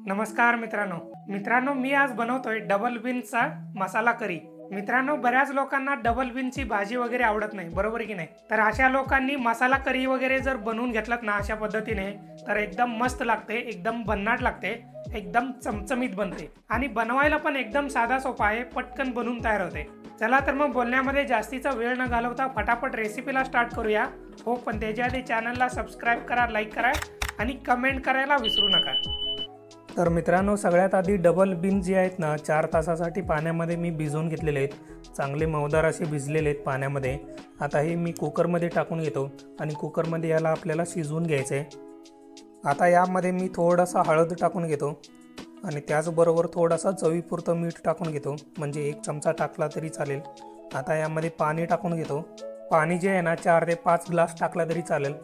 नमस्कार मित्रांनो मी आज बनवतोय डबल बीन्सचा मसाला करी। मित्रांनो, बऱ्याच लोकांना डबल बीनची भाजी वगैरे आवडत नाही, बरोबर की नाही? तर अशा लोकांनी मसाला करी वगैरे जर बनवून घेतलात ना अशा पद्धतीने, तर एकदम मस्त लागते, एकदम भन्नाट लागते, एकदम चमचमीत बनते आणि बनवायला पण एकदम साधा सोपा आहे, पटकन बनवून तयार होते। चला तर मग बोलण्यामध्ये जास्तीचा वेळ न घालवता फटाफट रेसिपीला स्टार्ट करूया। हो, पण त्याच्या आधी चॅनलला सबस्क्राइब करा, लाईक करा आणि कमेंट करायला विसरू नका। तर मित्रांनो, सगळ्यात आधी डबल बीन जे आहेत ना 4 तासासाठी पाण्यामध्ये मी भिजवून घेतलेले आहेत। चांगले मऊदार असे भिजलेले आहेत पाण्यामध्ये। आता हे मी कुकरमध्ये टाकून घेतो आणि कुकरमध्ये याला आपल्याला शिजवून घ्यायचं आहे। आता यामध्ये मी थोडासा हळद टाकून घेतो आणि त्याचबरोबर थोडासा चवीपुरतं मीठ टाकून घेतो, म्हणजे 1 चमचा टाकला तरी चालेल। आता यामध्ये पाणी टाकून घेतो। पाणी जे आहे ना 4 ते 5 ग्लास टाकला तरी चालेल।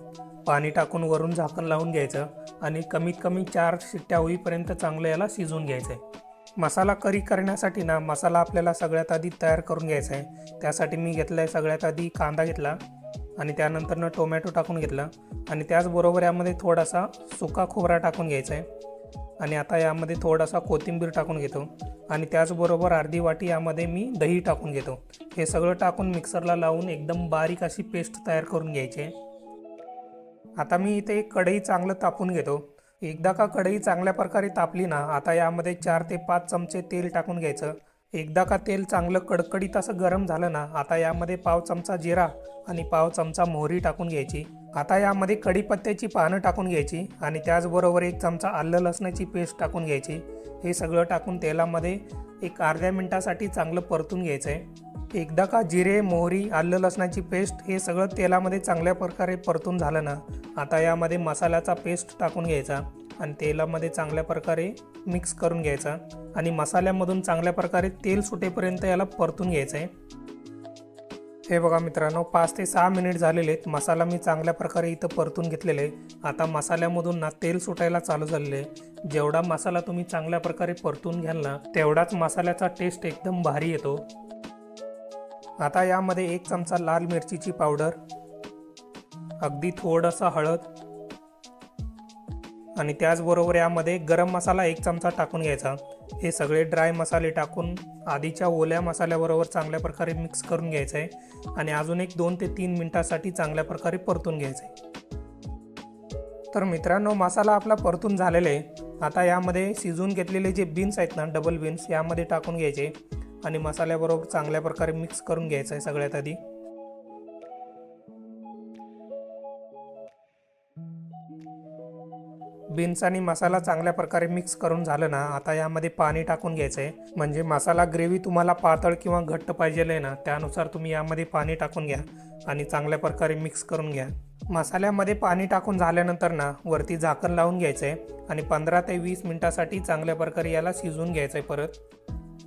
पाणी टाकून वरून झाकण लावून घ्यायचं आणि कमीत कमी 4 शिट्ट्या होईपर्यंत चांगलं याला शिजवून घ्यायचं आहे। मसाला करी करण्यासाठी ना मसाला आपल्याला सगळ्यात आधी तयार करून घ्यायचा आहे। त्यासाठी मी घेतलाय सगळ्यात आधी कांदा घेतला आणि त्यानंतर टोमॅटो टाकून घेतला आणि त्याचबरोबर यामध्ये थोडासा सुका खोबरा टाकून घ्यायचा आहे आणि आता यामध्ये थोडासा कोथिंबीर टाकून घेतो आणि त्याचबरोबर अर्धी वाटी यामध्ये मी दही टाकून घेतो। हे सगळं टाकून मिक्सरला लावून एकदम बारीक अशी पेस्ट तयार करून घ्यायची आहे। आता मी इथे एक कढई चांगलं तापून घेतो। एकदा का कढई चांगल्या प्रकारे तापली ना, आता यामध्ये 4 ते 5 चमचे तेल टाकून घ्यायचं। एकदा का तेल चांगलं कडकडीत असं गरम झालं ना, आता यामध्ये पाव चमचा जिरा आणि पाव चमचा मोहरी टाकून घ्यायची। आता यामध्ये कढीपत्त्याची पानं टाकून घ्यायची आणि त्याचबरोबर 1 चमचा आलं लसणाची पेस्ट टाकून घ्यायची। हे सगळं टाकून तेलामध्ये एक अर्ध्या मिनिटासाठी चांगलं परतून घ्यायचं आहे। एकदा का जिरे, मोहरी, आलं लसणाची पेस्ट हे सगळं तेलामध्ये चांगल्या प्रकारे परतून झालं ना, आता यामध्ये मसाल्याचा पेस्ट टाकून घ्यायचा आणि तेलामध्ये चांगल्या प्रकारे मिक्स करून घ्यायचा आणि मसाल्यामधून चांगल्या प्रकारे तेल सुटेपर्यंत याला परतून घ्यायचं आहे। हे बघा मित्रांनो, 5 ते 6 मिनिट झालेले आहेत। मसाला मी चांगल्या प्रकारे इथं परतून घेतलेले आहे। आता मसाल्यामधून ना तेल सुटायला चालू झालेले आहे। जेवढा मसाला तुम्ही चांगल्या प्रकारे परतून घ्याल ना, तेवढाच मसाल्याचा टेस्ट एकदम भारी येतो। आता यामध्ये 1 चमचा लाल मिरचीची पावडर, अगदी थोडासा हळद आणि त्याचबरोबर यामध्ये गरम मसाला 1 चमचा टाकून घ्यायचा। हे सगळे ड्राय मसाले टाकून आधीच्या ओल्या मसाल्याबरोबर चांगल्या प्रकारे मिक्स करून घ्यायचं आहे आणि अजून एक 2 ते 3 मिनिटांसाठी चांगल्या प्रकारे परतून घ्यायचं आहे। तर मित्रांनो, मसाला आपला परतून झालेला आहे। आता यामध्ये शिजवून घेतलेले जे बीन्स आहेत ना, डबल बीन्स, यामध्ये टाकून घ्यायचे आणि मसाल्याबरोबर चांगल्या प्रकारे मिक्स करून घ्यायचं आहे। सगळ्यात आधी बीन्स आणि मसाला चांगल्या प्रकारे मिक्स करून झालं ना, आता यामध्ये पाणी टाकून घ्यायचं आहे। म्हणजे मसाला ग्रेव्ही तुम्हाला पातळ किंवा घट्ट पाहिजे आहे ना, त्यानुसार तुम्ही यामध्ये पाणी टाकून घ्या आणि चांगल्या प्रकारे मिक्स करून घ्या। मसाल्यामध्ये पाणी टाकून झाल्यानंतर ना वरती झाकण लावून घ्यायचं आहे आणि 15 ते 20 मिनिटांसाठी चांगल्या प्रकारे याला शिजवून घ्यायचं आहे परत।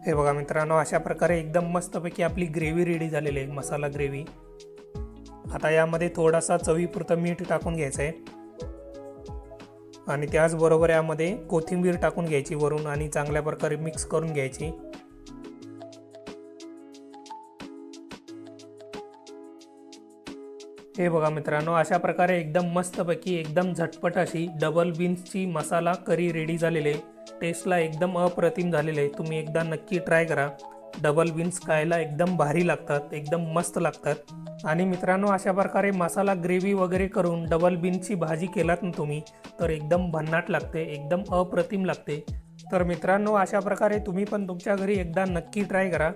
हे बघा मित्रांनो, अशा प्रकारे एकदम मस्तपैकी आपली ग्रेव्ही रेडी झालेली आहे, मसाला ग्रेव्ही। आता यामध्ये थोडासा चवीपुरतं मीठ टाकून घ्यायचं आहे आणि त्याचबरोबर यामध्ये कोथिंबीर टाकून घ्यायची वरून आणि चांगल्या प्रकारे मिक्स करून घ्यायची। हे बघा मित्रांनो, अशा प्रकारे एकदम मस्तपैकी एकदम झटपट अशी डबल बीन्सची मसाला करी रेडी झालेली आहे। टेस्टला एकदम अप्रतिम झालेले आहे। तुम्ही एकदा नक्की ट्राय करा। डबल बीन्स खायला एकदम भारी लागतात, एकदम मस्त लागतात। आणि मित्रांनो, अशा प्रकारे मसाला ग्रेव्ही वगैरे करून डबल बीन्सची भाजी केलात ना तुम्ही, तर एकदम भन्नाट लागते, एकदम अप्रतिम लागते। तर मित्रांनो, अशा प्रकारे तुम्ही पण तुमच्या घरी एकदा नक्की ट्राय करा।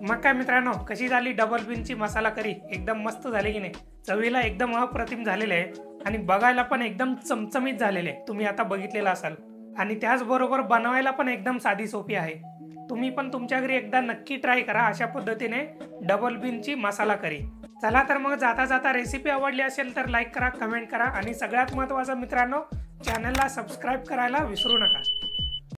मग काय मित्रांनो, कशी झाली डबल बीनची मसाला करी? एकदम मस्त झाली की नाही? चवीला एकदम अप्रतिम झालेले आहे आणि बघायला पण एकदम चमचमीत झालेले आहे। तुम्ही आता बघितलेलं असाल आणि त्याचबरोबर बनवायला पण एकदम साधी सोपी आहे। तुम्ही पण तुमच्या घरी एकदा नक्की ट्राय करा अशा पद्धतीने डबल बीनची मसाला करी। चला तर मग जाता जाता रेसिपी आवडली असेल तर लाईक करा, कमेंट करा आणि सगळ्यात महत्त्वाचं मित्रांनो, चॅनलला सबस्क्राइब करायला विसरू नका।